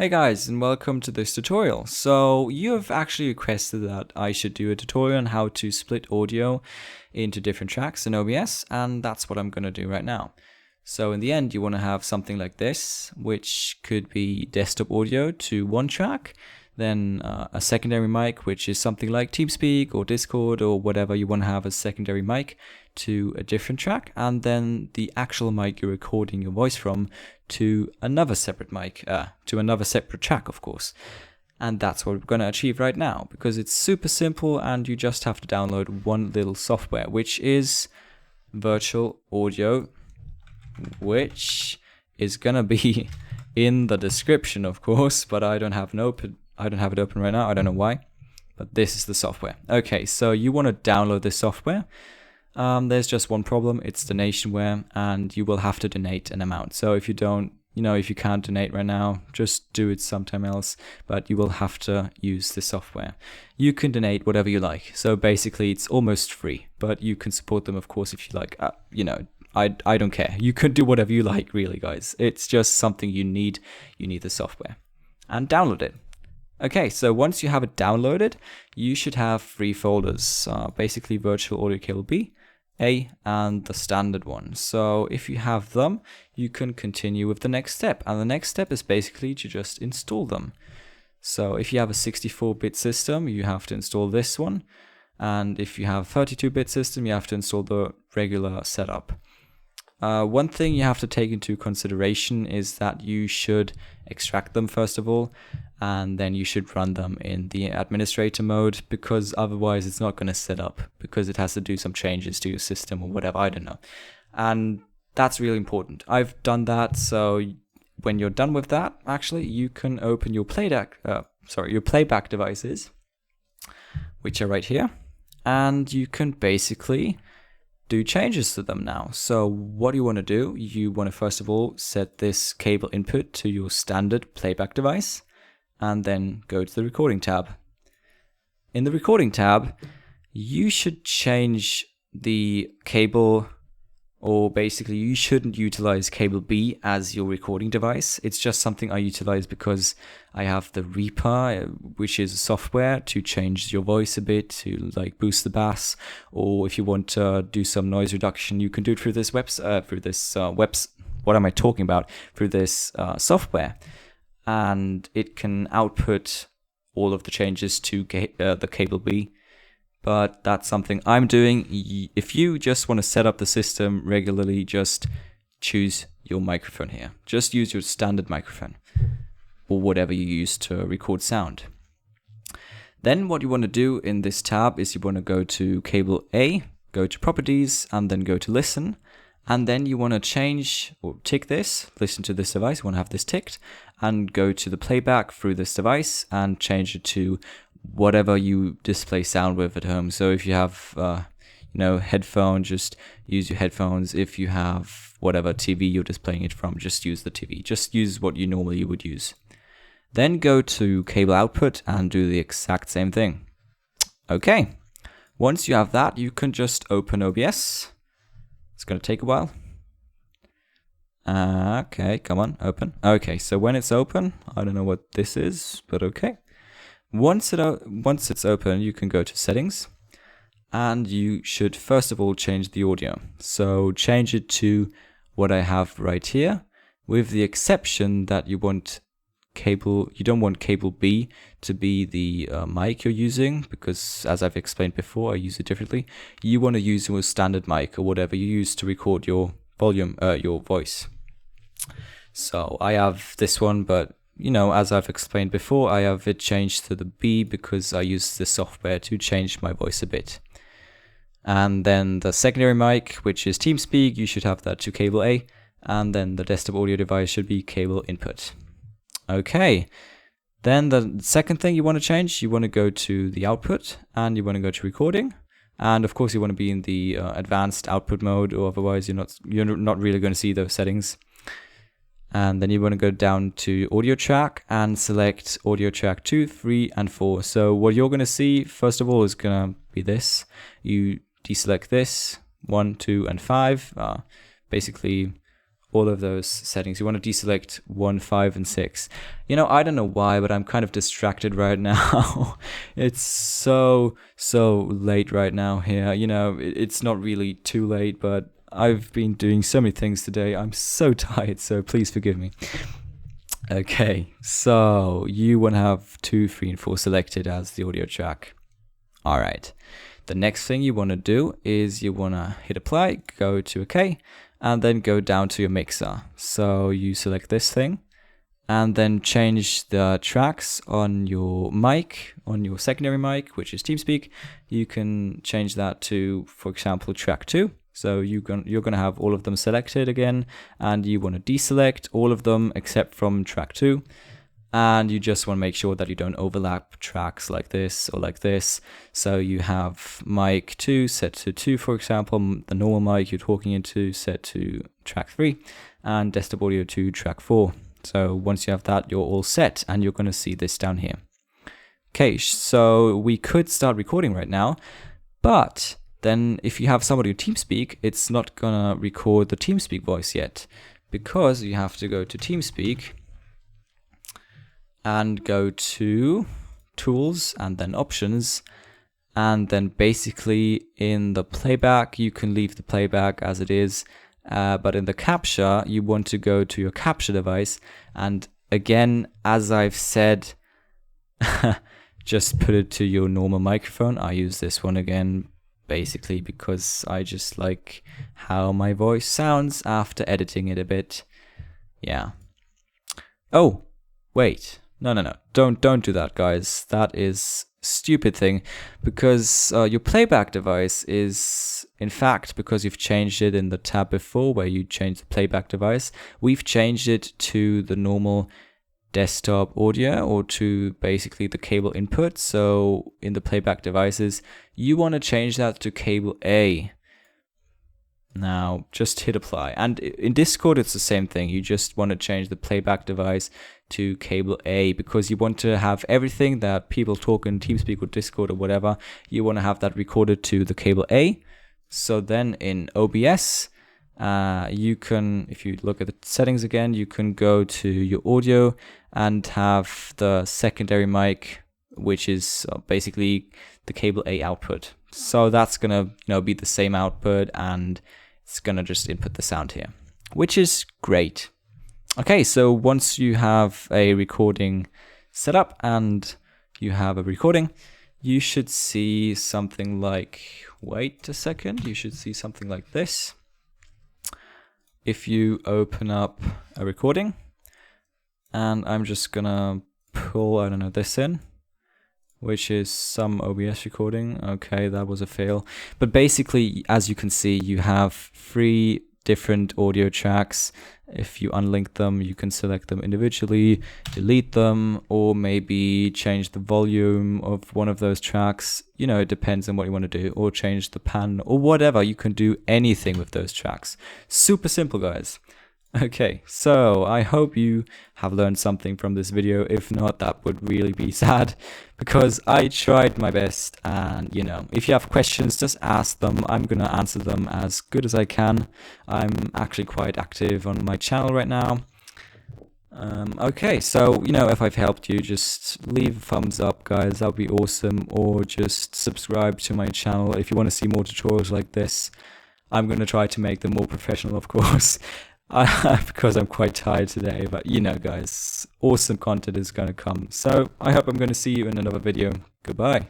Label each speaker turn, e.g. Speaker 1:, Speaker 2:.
Speaker 1: Hey guys, and welcome to this tutorial. So you have actually requested that I should do a tutorial on how to split audio into different tracks in OBS, and that's what I'm going to do right now. So in the end, you want to have something like this, which could be desktop audio to one track, then a secondary mic, which is something like Teamspeak or Discord or whatever you want to have as secondary mic to a different track, and then the actual mic you're recording your voice from to another separate mic, to another separate track, of course. And that's what we're going to achieve right now, because it's super simple and you just have to download one little software, which is virtual audio, which is going to be in the description, of course, but I don't have it open right now. I don't know why, but this is the software. Okay, so you want to download this software. There's just one problem, it's donationware, and you will have to donate an amount. So if you can't donate right now, just do it sometime else, but you will have to use this software. You can donate whatever you like. So basically it's almost free, but you can support them, of course, if you like. I don't care. You can do whatever you like, really, guys. It's just something you need. You need the software. And download it. Okay, so once you have it downloaded, you should have 3 folders. Basically virtual audio cable B, A, and the standard one. So if you have them, you can continue with the next step. And the next step is basically to just install them. So if you have a 64-bit system, you have to install this one. And if you have a 32-bit system, you have to install the regular setup. One thing you have to take into consideration is that you should extract them first of all, and then you should run them in the administrator mode, because otherwise it's not going to set up, because it has to do some changes to your system or whatever, I don't know. And that's really important. I've done that, so when you're done with that, actually, you can open your playback devices, which are right here, and you can basically do changes to them now. So what you want to do, you want to first of all set this cable input to your standard playback device, and then go to the recording tab. In the recording tab, you should change the cable, or basically you shouldn't utilize cable B as your recording device. It's just something I utilize because I have the Reaper, which is a software to change your voice a bit, to like boost the bass, or if you want to do some noise reduction, you can do it through this software, and it can output all of the changes to the cable B. But that's something I'm doing. If you just want to set up the system regularly, just choose your microphone here. Just use your standard microphone or whatever you use to record sound. Then what you want to do in this tab is you want to go to cable A, go to properties, and then go to listen. And then you want to change or tick this, listen to this device, you want to have this ticked, and go to the playback through this device and change it to whatever you display sound with at home. So if you have headphones, just use your headphones. If you have whatever TV you're displaying it from, just use the TV. Just use what you normally would use. Then go to cable output and do the exact same thing. Okay, once you have that, you can just open OBS. It's going to take a while. Okay, come on, open. Okay, so when it's open, I don't know what this is, but okay. Once it's open, you can go to settings, and you should first of all change the audio. So change it to what I have right here, with the exception that you don't want cable B to be the mic you're using, because as I've explained before, I use it differently. You want to use your standard mic or whatever you use to record your volume, your voice. So I have this one, but as I've explained before, I have it changed to the B because I use the software to change my voice a bit. And then the secondary mic, which is TeamSpeak, you should have that to cable A, and then the desktop audio device should be cable input. Okay, then the second thing you want to change, you want to go to the output, and you want to go to recording, and of course you want to be in the advanced output mode, or otherwise you're not really going to see those settings. And then you want to go down to audio track and select audio track 2, 3, and 4. So what you're going to see first of all is going to be this. You deselect this 1, 2, and 5. Basically all of those settings. You want to deselect 1, 5, and 6. You know, I don't know why, but I'm kind of distracted right now. It's so late right now here. You know, it's not really too late, but I've been doing so many things today. I'm so tired, so please forgive me. Okay, so you want to have 2, 3, and 4 selected as the audio track. All right. The next thing you want to do is you want to hit apply, go to OK, and then go down to your mixer. So you select this thing and then change the tracks on your mic, on your secondary mic, which is TeamSpeak. You can change that to, for example, track 2. So you're going to have all of them selected again, and you want to deselect all of them except from track 2. And you just want to make sure that you don't overlap tracks like this or like this. So you have mic 2 set to 2, for example, the normal mic you're talking into set to track 3, and desktop audio to track 4. So once you have that, you're all set, and you're going to see this down here. Okay, so we could start recording right now, but then if you have somebody on TeamSpeak, it's not going to record the TeamSpeak voice yet, because you have to go to TeamSpeak and go to tools and then options, and then basically in the playback you can leave the playback as it is, but in the capture you want to go to your capture device, and again, as I've said, just put it to your normal microphone. I use this one again basically because I just like how my voice sounds after editing it a bit. Yeah. Oh, wait. No. Don't do that, guys. That is stupid thing, because your playback device is, in fact, because you've changed it in the tab before where you changed the playback device, we've changed it to the normal desktop audio, or to basically the cable input. So in the playback devices, you want to change that to cable A. Now just hit apply, and in Discord it's the same thing. You just want to change the playback device to cable A, because you want to have everything that people talk in TeamSpeak or Discord or whatever, you want to have that recorded to the cable A. So then in OBS, you can, if you look at the settings again, you can go to your audio and have the secondary mic, which is basically the cable A output. So that's gonna, be the same output, and it's gonna just input the sound here, which is great. Okay, so once you have a recording set up and you have a recording, you should see something like, wait a second, you should see something like this. If you open up a recording, and I'm just gonna pull, I don't know, this in, which is some OBS recording. Okay, that was a fail. But basically, as you can see, you have 3 different audio tracks. If you unlink them, you can select them individually, delete them, or maybe change the volume of one of those tracks. It depends on what you want to do, or change the pan or whatever. You can do anything with those tracks. Super simple, guys. Okay, so I hope you have learned something from this video. If not, that would really be sad, because I tried my best, and if you have questions, just ask them. I'm gonna answer them as good as I can. I'm actually quite active on my channel right now. Okay, so if I've helped you, just leave a thumbs up, guys. That would be awesome, or just subscribe to my channel if you want to see more tutorials like this. I'm gonna try to make them more professional, of course. Because I'm quite tired today, but guys, awesome content is going to come. So I hope I'm going to see you in another video. Goodbye.